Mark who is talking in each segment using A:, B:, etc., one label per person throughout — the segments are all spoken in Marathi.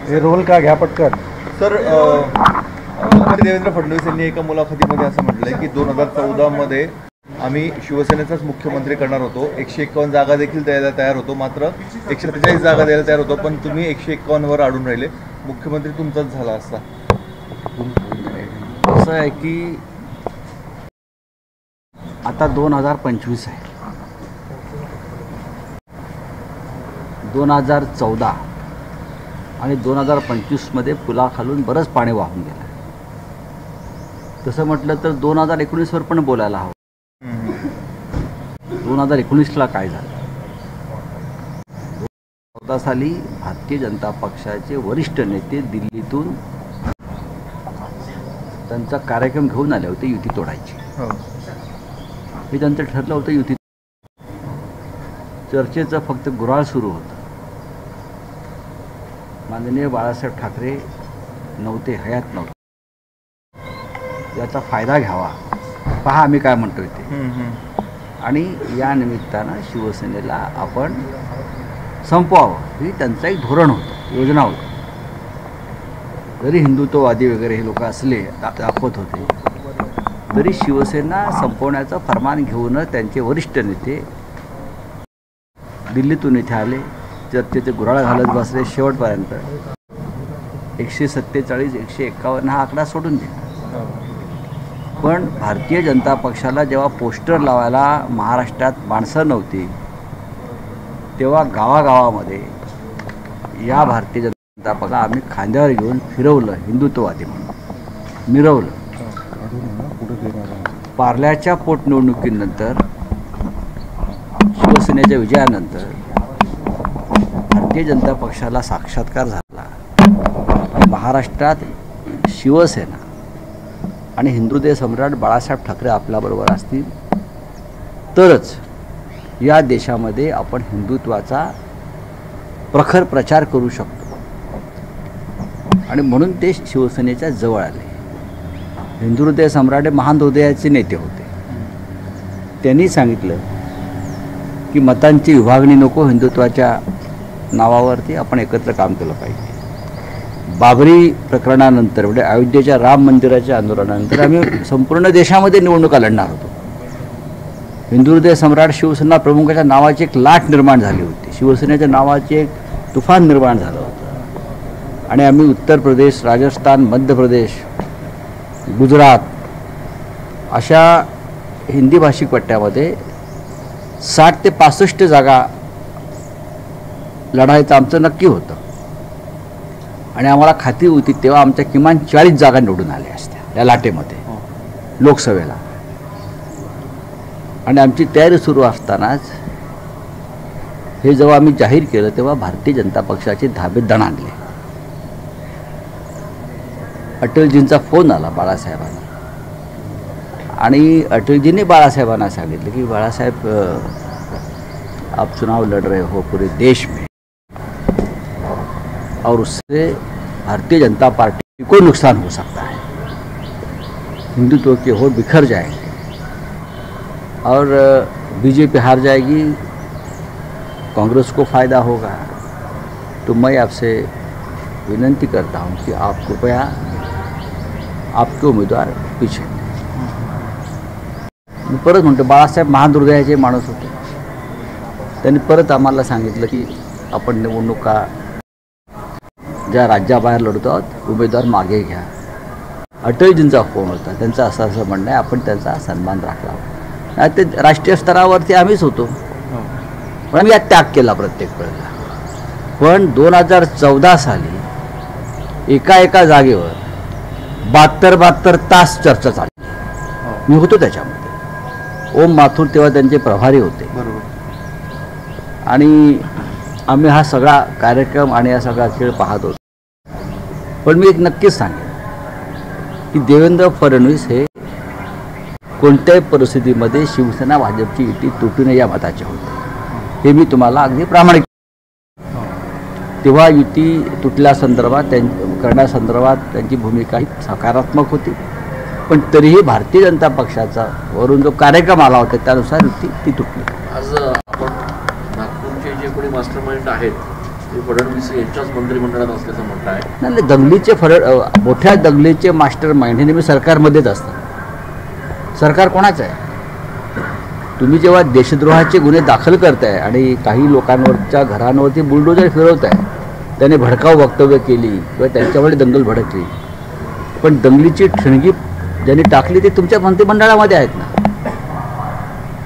A: हे रोल का घ्या पटकन.
B: सर, देवेंद्र फडणवीस यांनी एका मुलाखतीमध्ये असं म्हटलंय की 2014 मध्ये आम्ही शिवसेनेचाच मुख्यमंत्री करणार होतो, 151 जागा देखील द्यायला तयार होतो, मात्र 143 जागा द्यायला तयार होतो, पण तुम्ही 151 वर अडून राहिले, मुख्यमंत्री तुमचाच झाला असता.
C: असं आहे की आता 2025 आहे. 2014 आणि 2025 मध्ये पुलाखालून बरंच पाणी वाहून गेलं. तसं म्हटलं तर 2019 वर पण बोलायला हवं. 2019ला काय झालं? 2014 साली भारतीय जनता पक्षाचे वरिष्ठ नेते दिल्लीतून त्यांचा कार्यक्रम घेऊन आले होते युती तोडायची. हे त्यांचं ठरलं होतं. युती चर्चेचं फक्त गुऱ्हाळ सुरू होतं. माननीय बाळासाहेब ठाकरे नव्हते, हयात नव्हते. याचा फायदा घ्यावा, पहा आम्ही काय म्हणतोय ते. आणि या निमित्तानं शिवसेनेला आपण संपवावं ही त्यांचं एक धोरण होतं, योजना होती. जरी हिंदुत्ववादी वगैरे हे लोक असले दाखवत होते, तरी शिवसेना संपवण्याचं फरमान घेऊन त्यांचे वरिष्ठ नेते दिल्लीतून इथे आले. चर्चेचे गुऱ्हाळ घालत बसले. शेवटपर्यंत 147, 151 हा आकडा सोडून दिला. पण भारतीय जनता पक्षाला जेव्हा पोस्टर लावायला महाराष्ट्रात माणसं नव्हती, तेव्हा गावागावामध्ये या भारतीय जनता पक्षाला आम्ही खांद्यावर घेऊन फिरवलं, हिंदुत्ववादी म्हणून मिरवलं. पार्ल्याच्या पोटनिवडणुकीनंतर, शिवसेनेच्या विजयानंतर भारतीय जनता पक्षाला साक्षात्कार झाला. महाराष्ट्रात शिवसेना आणि हिंदुत्व सम्राट बाळासाहेब ठाकरे आपल्याबरोबर असतील तरच या देशामध्ये आपण हिंदुत्वाचा प्रखर प्रचार करू शकतो. आणि म्हणून ते शिवसेनेच्या जवळ आले. हिंदुत्व सम्राट महान हृदयाचे नेते होते. त्यांनी सांगितलं की मतांची विभागणी नको, हिंदुत्वाच्या नावावरती आपण एकत्र काम केलं पाहिजे. बाबरी प्रकरणानंतर म्हणजे अयोध्येच्या राम मंदिराच्या आंदोलनानंतर आम्ही संपूर्ण देशामध्ये निवडणुका लढणार होतो. हिंदुत्व सम्राट शिवसेना प्रमुखाच्या नावाची एक लाट निर्माण झाली होती. शिवसेनेच्या नावाचे एक तुफान निर्माण झालं होतं. आणि आम्ही उत्तर प्रदेश, राजस्थान, मध्य प्रदेश, गुजरात अशा हिंदी भाषिक पट्ट्यामध्ये 60 ते 65 जागा लढायचं आमचं नक्की होतं. आणि आम्हाला खात्री होती तेव्हा आमच्या किमान 40 जागा निवडून आल्या असत्या या लाटेमध्ये लोकसभेला. आणि आमची तयारी सुरू असतानाच हे जेव्हा आम्ही जाहीर केलं तेव्हा भारतीय जनता पक्षाचे धाबे दणाणले. अटलजींचा फोन आला बाळासाहेबांना आणि अटलजींनी बाळासाहेबांना सांगितलं की बाळासाहेब, आप चुनाव लड़ रहे हो पूरे देश में और उससे भारतीय जनता पार्टी को नुकसान हो सकता है, हिंदुत्व के वोट बिखर जाएंगे और बीजेपी हार जाएगी, कांग्रेस को फ़ायदा होगा. तो मैं आपसे विनंती करता हूं कि आप कृपया आपके उम्मीदवार पीछे. मी परत म्हणतो, बाळासाहेब महान हृदयाचे माणूस होते. त्यांनी परत आम्हाला सांगितलं की आपण निवडणुका ज्या राज्याबाहेर लढतो आहोत, उमेदवार मागे घ्या. अटलजींचा फोन होता. त्यांचं असं म्हणणं आहे, आपण त्यांचा सन्मान राखला. ते राष्ट्रीय स्तरावरती आम्हीच होतो, पण आम्ही यात त्याग केला प्रत्येक वेळेला. पण 2014 साली एका जागेवर 72 तास चर्चा चालली. मी होतो त्याच्यामध्ये. ओम माथुर तेव्हा त्यांचे प्रभारी होते. आणि आम्ही हा सगळा कार्यक्रम आणि हा सगळा खेळ पाहत होतो. पण मी एक नक्कीच सांगेन की देवेंद्र फडणवीस हे कोणत्याही परिस्थितीमध्ये शिवसेना भाजपची युती तुटू नये या मताचे होते. हे मी तुम्हाला अगदी प्रामाणिक. तेव्हा युती तुटल्यासंदर्भात करण्यासंदर्भात त्यांची भूमिका ही सकारात्मक होती. पण तरीही भारतीय जनता पक्षाचा वरून जो कार्यक्रम आला होता त्यानुसार ती तुटली.
A: आज आपण नागपूरचे जे कोणी मास्टर माइंड आहेत ते फडणवीस यांच्याच मंत्रिमंडळात असल्याचं म्हणणं आहे.
C: नाही, दंगलीचे मोठ्या दंगलीचे मास्टर माइंड हे नेहमी सरकारमध्येच असतात. सरकार कोणाचं आहे? तुम्ही जेव्हा देशद्रोहाचे गुन्हे दाखल करताय आणि काही लोकांवरच्या घरांवरती बुलडोजर फिरवताय, त्याने भडकाऊ वक्तव्य केली किंवा त्यांच्यावर दंगल भडकली, पण दंगलीची ठिणगी ज्यांनी टाकली ते तुमच्या मंत्रिमंडळामध्ये आहेत ना.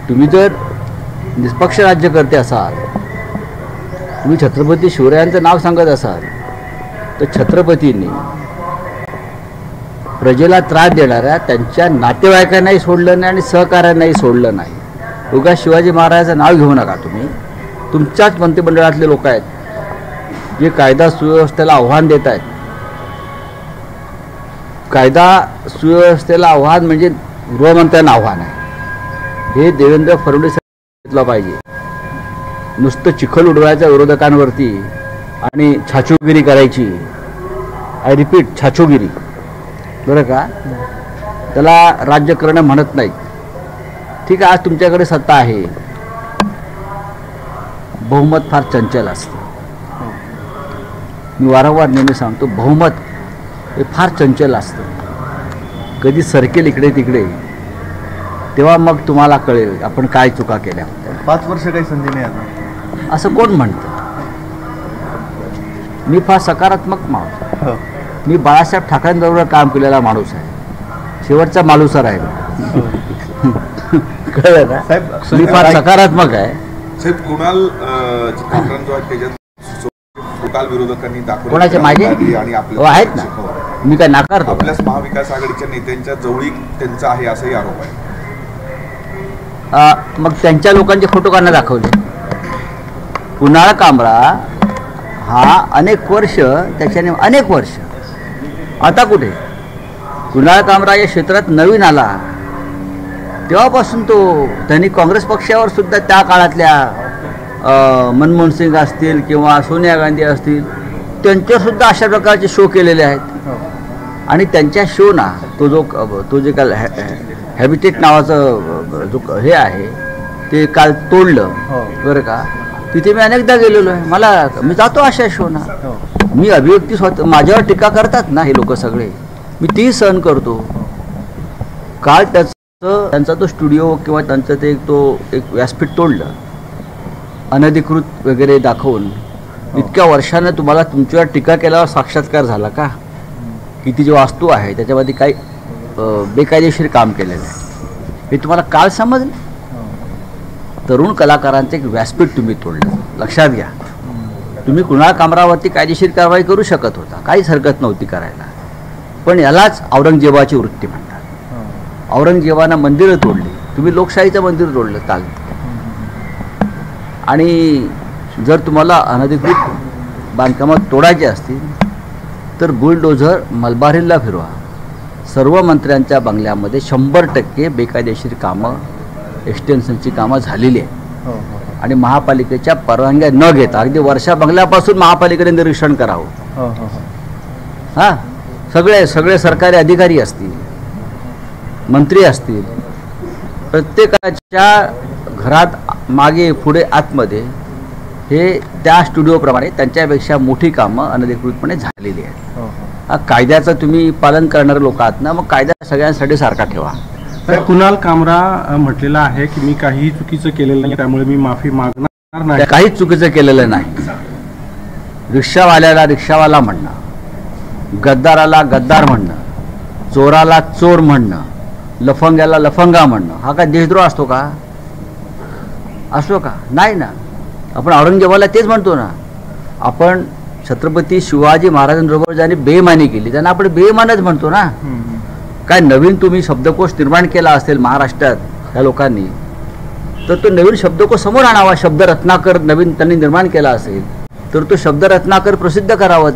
C: तुम्ही जर निष्पक्ष राज्यकर्ते असाल, तुम्ही छत्रपती शिवरायांचं नाव सांगत असाल, तर छत्रपतींनी प्रजेला त्रास देणाऱ्या त्यांच्या नातेवाईकांनाही सोडलं नाही आणि सहकाऱ्यांनाही सोडलं नाही. उगा शिवाजी महाराजांचं नाव घेऊ नका. तुम्ही तुमच्याच मंत्रिमंडळातले लोक आहेत जे कायदा सुव्यवस्थेला आव्हान देत आहेत. कायदा सुव्यवस्थेला आव्हान म्हणजे गृहमंत्र्यांना आव्हान आहे. हे देवेंद्र फडणवीस घेतलं पाहिजे. नुसतं चिखल उडवायच्या विरोधकांवरती आणि छाछोगिरी करायची. आय रिपीट, छाछोगिरी, बरं का? त्याला राज्य करणं म्हणत नाहीत. ठीक आहे, आज तुमच्याकडे सत्ता आहे, बहुमत फार चंचल असतं. मी वारंवार नेहमी सांगतो, बहुमत हे फार चंचल असतं. कधी सरकेल इकडे तिकडे, तेव्हा मग तुम्हाला कळेल आपण काय चुका केल्या होत्या.
B: 5 वर्ष काही संधी नाही आता
C: असं कोण म्हणतं? मी फार सकारात्मक माणूस आहे. मी बाळासाहेब ठाकरेंबरोबर काम केलेला माणूस आहे. शेवटचा मालुसर आहे. कळलं ना? मी फार सकारात्मक आहे.
D: साहेब, कुणाल चित्रपटांचा जो आहे त्याच्यात काल विरोधकांनी दाखवले
C: कोणाचे? माझे
D: आणि आपले
C: आहेत ना. मी काय नाकारतो?
D: आपल्याच महाविकास आघाडीच्या नेत्यांच्या जवळीक त्यांचा आहे असाही आरोप आहे.
C: मग त्यांच्या लोकांचे फोटो काढणं दाखवले. कुणाल कामरा हा अनेक वर्ष, त्याच्याने अनेक वर्ष, आता कुठे? कुणाल कामरा या क्षेत्रात नवीन आला तेव्हापासून त्यांनी काँग्रेस पक्षावर सुद्धा त्या काळातल्या मनमोहन सिंग असतील किंवा सोनिया गांधी असतील त्यांच्यासुद्धा अशा प्रकारचे शो केलेले आहेत. आणि त्यांच्या शो ना तो जे काल हॅबिटेट नावाचं जो हे आहे ते काल तोडलं, बरं का? तिथे मी अनेकदा गेलेलो आहे. मी जातो अशा शो ना. मी अभिव्यक्ती स्वतः, माझ्यावर टीका करतात ना हे लोक सगळे, मी तीही सहन करतो. काल त्यांचा तो स्टुडिओ किंवा त्यांचं ते एक व्यासपीठ तोडलं, अनधिकृत वगैरे दाखवून. इतक्या वर्षानं तुम्हाला तुमच्यावर टीका केल्यावर साक्षात्कार झाला का? किती जे वास्तू आहे त्याच्यामध्ये काही बेकायदेशीर काम केलेलं आहे हे तुम्हाला काल समजलं. तरुण कलाकारांचं एक व्यासपीठ तुम्ही तोडलं. लक्षात घ्या, तुम्ही कुणाल कामरावरती कायदेशीर कारवाई करू शकत होता, काहीच हरकत नव्हती करायला. पण यालाच औरंगजेबाची वृत्ती म्हणतात. औरंगजेबानं मंदिरं तोडली, तुम्ही लोकशाहीचं मंदिर तोडलं काल. आणि जर तुम्हाला अनधिकृत बांधकामात तोडायचे असतील तर बुलडोझर मलबार हिलला फिरवा. सर्व मंत्र्यांच्या बंगल्यामध्ये 100% बेकायदेशीर कामं, एक्सटेन्शनची कामं झालेली आहेत. आणि महापालिकेच्या परवानग्या न घेता अगदी वर्षा बंगल्यापासून महापालिकेने निरीक्षण करावं. हां, सगळे सरकारी अधिकारी असतील, मंत्री असतील, प्रत्येकाच्या घरात मागे पुढे आतमध्ये हे त्या स्टुडिओप्रमाणे त्यांच्यापेक्षा मोठी कामं अनधिकृतपणे झालेली आहेत. कायद्याचं तुम्ही पालन करणारे लोक आहात ना, मग कायदा सगळ्यांसाठी सारखा ठेवा.
E: कुणाल कामरा म्हटलेला आहे की मी काही चुकीचं केलेलं नाही, त्यामुळे मी माफी मागणार नाही.
C: काहीच चुकीचं केलेलं नाही. रिक्षावाल्याला रिक्षावाला म्हणणं, गद्दाराला गद्दार म्हणणं, चोराला चोर म्हणणं, लफंग्याला लफंगा म्हणणं, हा काय देशद्रोह असतो का? असतो का? नाही ना. आपण औरंगजेबाला तेच म्हणतो ना. आपण छत्रपती शिवाजी महाराजांबरोबर ज्यांनी बेईमानी केली त्यांना आपण बेईमानच म्हणतो ना. काय नवीन तुम्ही शब्दकोश निर्माण केला असेल महाराष्ट्रात ह्या लोकांनी, तर तो नवीन शब्दकोश समोर आणावा. शब्द रत्नाकर नवीन त्यांनी निर्माण केला असेल तर तो शब्द रत्नाकर प्रसिद्ध करावा.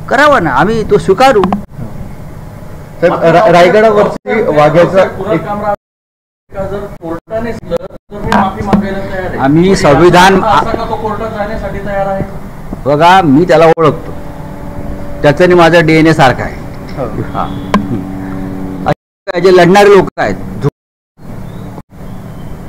C: करावा ना, आम्ही तो स्वीकारू.
B: रायगडावरची वाघ्याचा
C: आम्ही संविधान बघा, मी त्याला ओळखतो, त्याच्याने माझा DNA सारखा आहे. जे लढणारे लोक आहेत,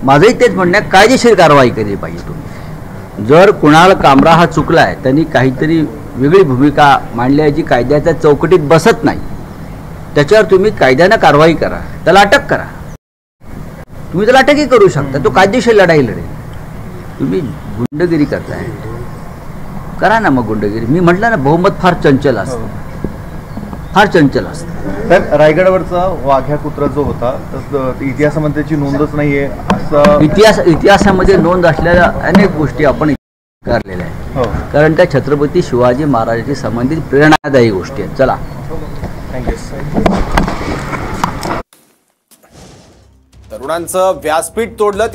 C: माझंही तेच म्हणणं आहे, कायदेशीर कारवाई केली पाहिजे तुम्ही. जर कुणाल कामरा हा चुकलाय, त्यांनी काहीतरी वेगळी भूमिका मांडली आहे जी कायद्याच्या चौकटीत बसत नाही, त्याच्यावर तुम्ही कायद्यानं कारवाई करा, त्याला अटक करा. तुम्ही त्याला अटकही करू शकता, तो कायदेशीर लढाई लढेल. तुम्ही गुंडगिरी करताय, करा ना मग गुंडगिरी. मी म्हटलं ना, बहुमत फार चंचल असतं, फार चंचल असतं.
B: तर रायगडावरचा वाघ्या कुत्रा जो होता, तर इतिहासामध्ये त्याची नोंदच नाहीये असं.
C: इतिहासामध्ये नोंद असलेल्या अनेक गोष्टी आपण करलेल्या आहेत.
B: हो,
C: कारण त्या छत्रपती शिवाजी महाराजांशी संबंधित प्रेरणादायी गोष्टी आहेत. चला,
F: तरुणांचं व्यासपीठ तोडलं.